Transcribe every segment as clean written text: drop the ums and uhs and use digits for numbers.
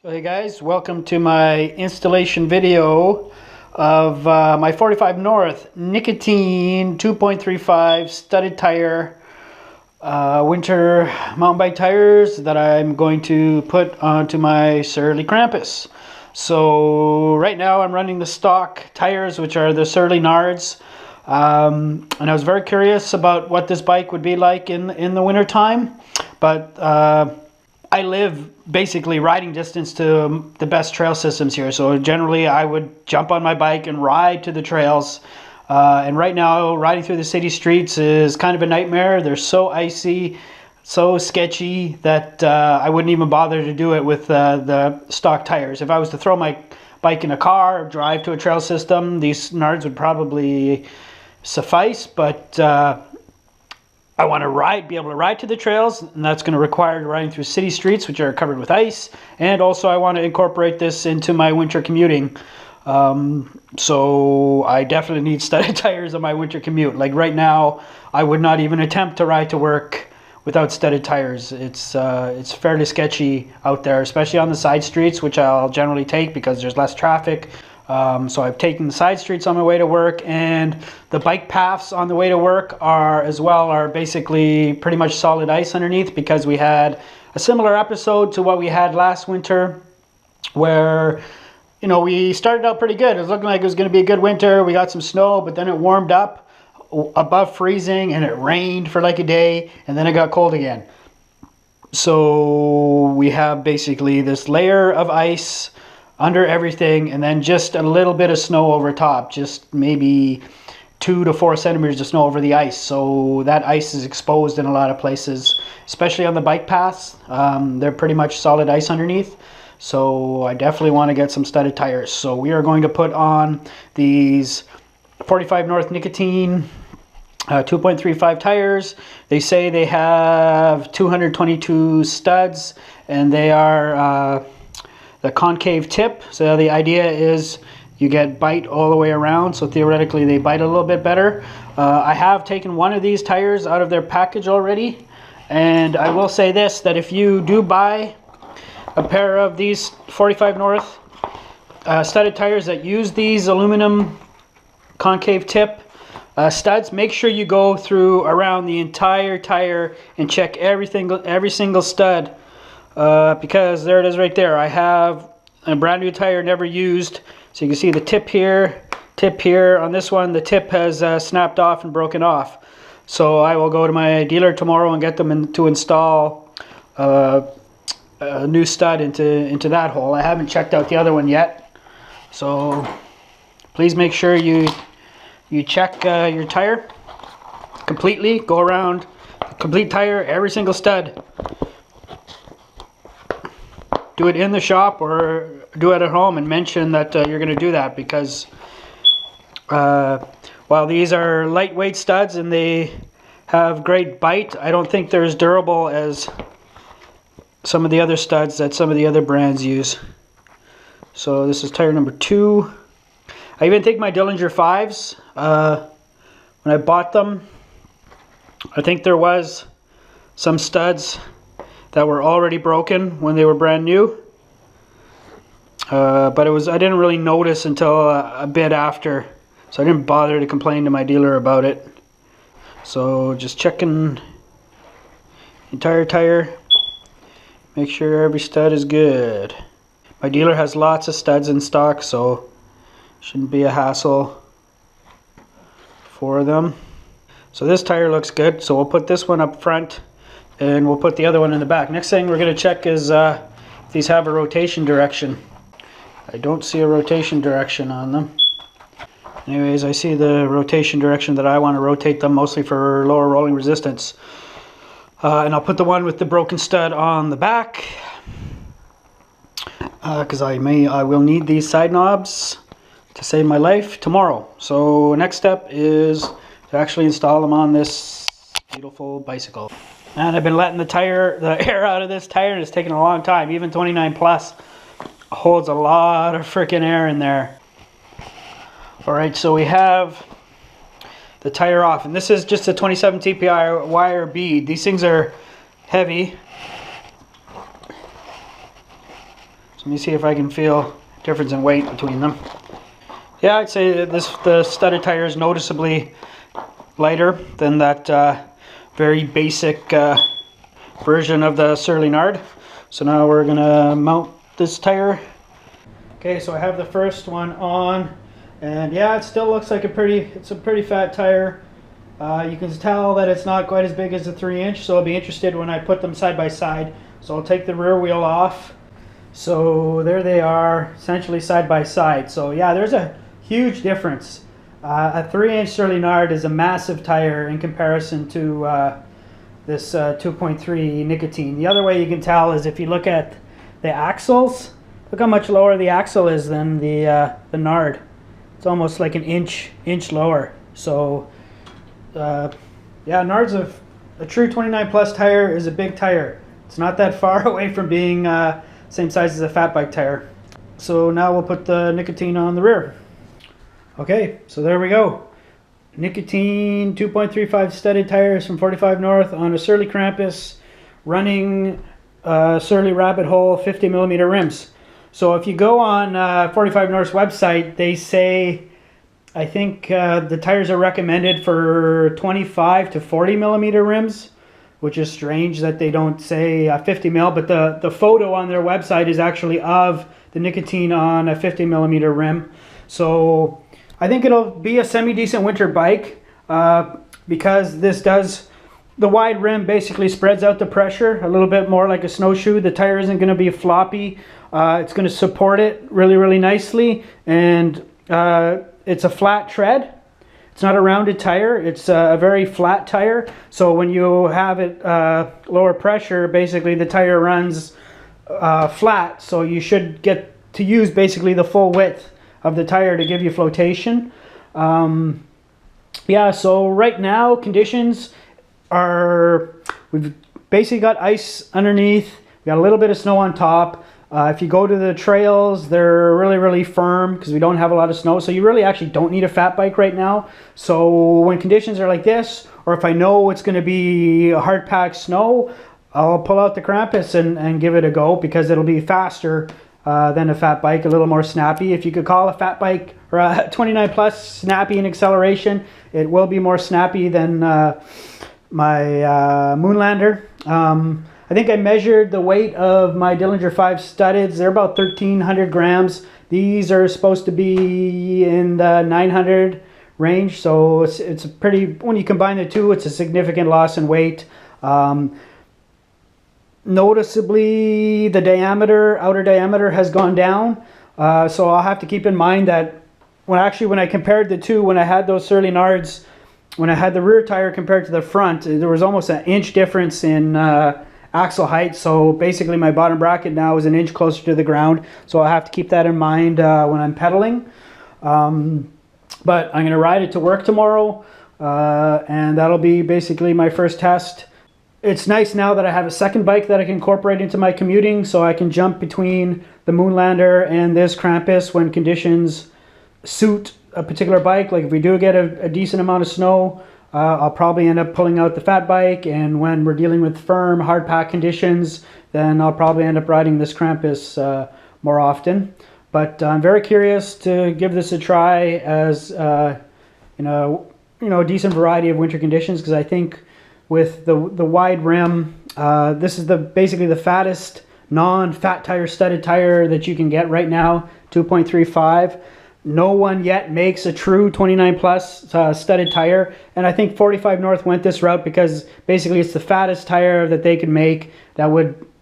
So hey guys, welcome to my installation video of my 45 North Nicotine 2.35 studded tire winter mountain bike tires that I'm going to put onto my Surly Krampus. So right now I'm running the stock tires, which are the Surly Nards, and I was very curious about what this bike would be like in the winter time, but I live basically riding distance to the best trail systems here. So generally I would jump on my bike and ride to the trails. And right now riding through the city streets is kind of a nightmare. They're so icy, so sketchy that I wouldn't even bother to do it with the stock tires. If I was to throw my bike in a car or drive to a trail system, these Nards would probably suffice, but I want to be able to ride to the trails, and that's going to require riding through city streets, which are covered with ice. And also I want to incorporate this into my winter commuting. So I definitely need studded tires on my winter commute. Like right now, I would not even attempt to ride to work without studded tires. It's fairly sketchy out there, especially on the side streets, which I'll generally take because there's less traffic. So I've taken the side streets on my way to work, and the bike paths on the way to work are basically pretty much solid ice underneath, because we had a similar episode to what we had last winter where, you know, we started out pretty good. It was looking like it was going to be a good winter. We got some snow, but then it warmed up above freezing and it rained for like a day, and then it got cold again. So we have basically this layer of ice under everything, and then just a little bit of snow over top, just maybe 2 to 4 centimeters of snow over the ice. So that ice is exposed in a lot of places, especially on the bike paths. They're pretty much solid ice underneath. So I definitely want to get some studded tires. So we are going to put on these 45 North Nicotine 2.35 tires. They say they have 222 studs, and they are the concave tip. So the idea is you get bite all the way around, so theoretically they bite a little bit better. I have taken one of these tires out of their package already, and I will say this, that if you do buy a pair of these 45 North studded tires that use these aluminum concave tip studs, make sure you go through around the entire tire and check every single stud. Because there it is right there. I have a brand new tire, never used. So you can see the tip here. On this one, the tip has snapped off and broken off. So I will go to my dealer tomorrow and get them to install a new stud into that hole. I haven't checked out the other one yet. So please make sure you check your tire completely. Go around the complete tire, every single stud. Do it in the shop or do it at home, and mention that you're going to do that, because while these are lightweight studs and they have great bite, I don't think they're as durable as some of the other studs that some of the other brands use. So this is tire number 2. I even think my Dillinger 5s, when I bought them, I think there was some studs that were already broken when they were brand new, but I didn't really notice until a bit after, so I didn't bother to complain to my dealer about it. So just checking entire tire, make sure every stud is good. My dealer has lots of studs in stock, so shouldn't be a hassle for them. So this tire looks good, so we'll put this one up front and we'll put the other one in the back. Next thing we're going to check is if these have a rotation direction. I don't see a rotation direction on them. Anyways, I see the rotation direction that I want to rotate them, mostly for lower rolling resistance. And I'll put the one with the broken stud on the back, because I will need these side knobs to save my life tomorrow. So next step is to actually install them on this beautiful bicycle. And I've been letting the air out of this tire, and it's taken a long time. Even 29 plus holds a lot of freaking air in there. Alright, so we have the tire off, and this is just a 27 TPI wire bead. These things are heavy, let me see if I can feel a difference in weight between them. Yeah, I'd say that the studded tire is noticeably lighter than that very basic version of the Surly Nard. So now we're gonna mount this tire. Okay, so I have the first one on, and yeah, it still looks like it's a pretty fat tire. You can tell that it's not quite as big as the 3-inch, so I'll be interested when I put them side by side. So I'll take the rear wheel off. So there they are, essentially side by side. So yeah, there's a huge difference. A 3-inch Surly Nard is a massive tire in comparison to this 2.3 Nicotine. The other way you can tell is if you look at the axles. Look how much lower the axle is than the Nard. It's almost like an inch lower. So yeah, Nard's a true 29 plus tire is a big tire. It's not that far away from being same size as a fat bike tire. So now we'll put the Nicotine on the rear. Okay, so there we go. Nicotine 2.35 studded tires from 45 North on a Surly Krampus, running Surly Rabbit Hole 50mm rims. So if you go on 45 North's website, they say, I think the tires are recommended for 25 to 40mm rims, which is strange that they don't say 50mm, but the photo on their website is actually of the Nicotine on a 50mm rim. So I think it'll be a semi-decent winter bike because the wide rim basically spreads out the pressure a little bit more like a snowshoe. The tire isn't going to be floppy. It's going to support it really, really nicely, and it's a flat tread. It's not a rounded tire. It's a very flat tire. So when you have it lower pressure, basically the tire runs flat. So you should get to use basically the full width of the tire to give you flotation. Yeah, so right now conditions are, we've basically got ice underneath. We got a little bit of snow on top. If you go to the trails, they're really, really firm because we don't have a lot of snow. So you really actually don't need a fat bike right now. So when conditions are like this, or if I know it's going to be a hard packed snow, I'll pull out the Krampus and give it a go because it'll be faster than a fat bike, a little more snappy. If you could call a fat bike or a 29 plus snappy in acceleration, it will be more snappy than my Moonlander. I think I measured the weight of my Dillinger 5 studdeds. They're about 1,300 grams. These are supposed to be in the 900 range. So it's a pretty, when you combine the two, it's a significant loss in weight. Noticeably, the diameter, outer diameter has gone down. So I'll have to keep in mind that when I compared the two, when I had those Surly Nards, when I had the rear tire compared to the front, there was almost an inch difference in axle height. So basically my bottom bracket now is an inch closer to the ground. So I'll have to keep that in mind when I'm pedaling. But I'm going to ride it to work tomorrow. And that'll be basically my first test. It's nice now that I have a second bike that I can incorporate into my commuting, so I can jump between the Moonlander and this Krampus when conditions suit a particular bike. Like if we do get a decent amount of snow, I'll probably end up pulling out the fat bike, and when we're dealing with firm, hard pack conditions, then I'll probably end up riding this Krampus more often. But I'm very curious to give this a try as in a decent variety of winter conditions, because I think with the wide rim, this is basically the fattest non-fat tire studded tire that you can get right now, 2.35. No one yet makes a true 29 plus studded tire, and I think 45 North went this route because basically it's the fattest tire that they could make that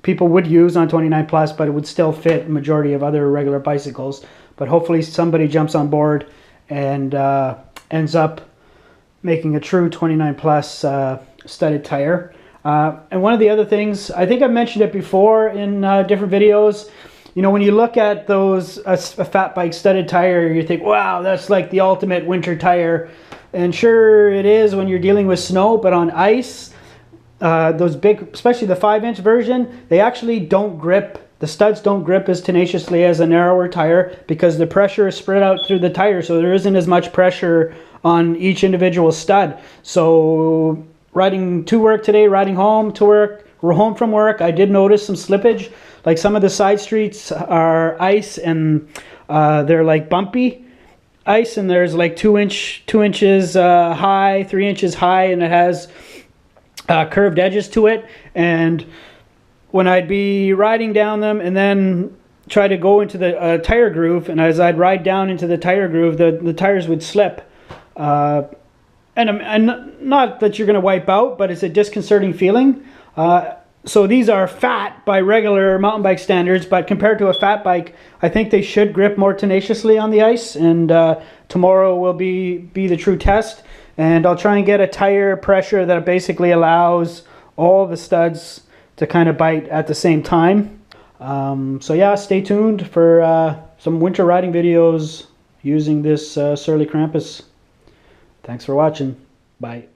people would use on 29 plus, but it would still fit a majority of other regular bicycles. But hopefully somebody jumps on board and ends up making a true 29 plus studded tire. And one of the other things, I think I've mentioned it before in different videos, when you look at those a fat bike studded tire, you think, wow, that's like the ultimate winter tire. And sure it is when you're dealing with snow, but on ice, those big, especially the 5-inch version, they actually don't grip. The studs don't grip as tenaciously as a narrower tire because the pressure is spread out through the tire, so there isn't as much pressure on each individual stud. So riding to work today, riding home to work, or home from work, I did notice some slippage. Like some of the side streets are ice, and they're like bumpy ice, and there's like 2 inches high, 3 inches high, and it has curved edges to it. And when I'd be riding down them and then try to go into the tire groove, and as I'd ride down into the tire groove, the tires would slip. And not that you're going to wipe out, but it's a disconcerting feeling. So these are fat by regular mountain bike standards, but compared to a fat bike, I think they should grip more tenaciously on the ice. And tomorrow will be the true test. And I'll try and get a tire pressure that basically allows all the studs to kind of bite at the same time. So yeah, stay tuned for some winter riding videos using this Surly Krampus. Thanks for watching. Bye.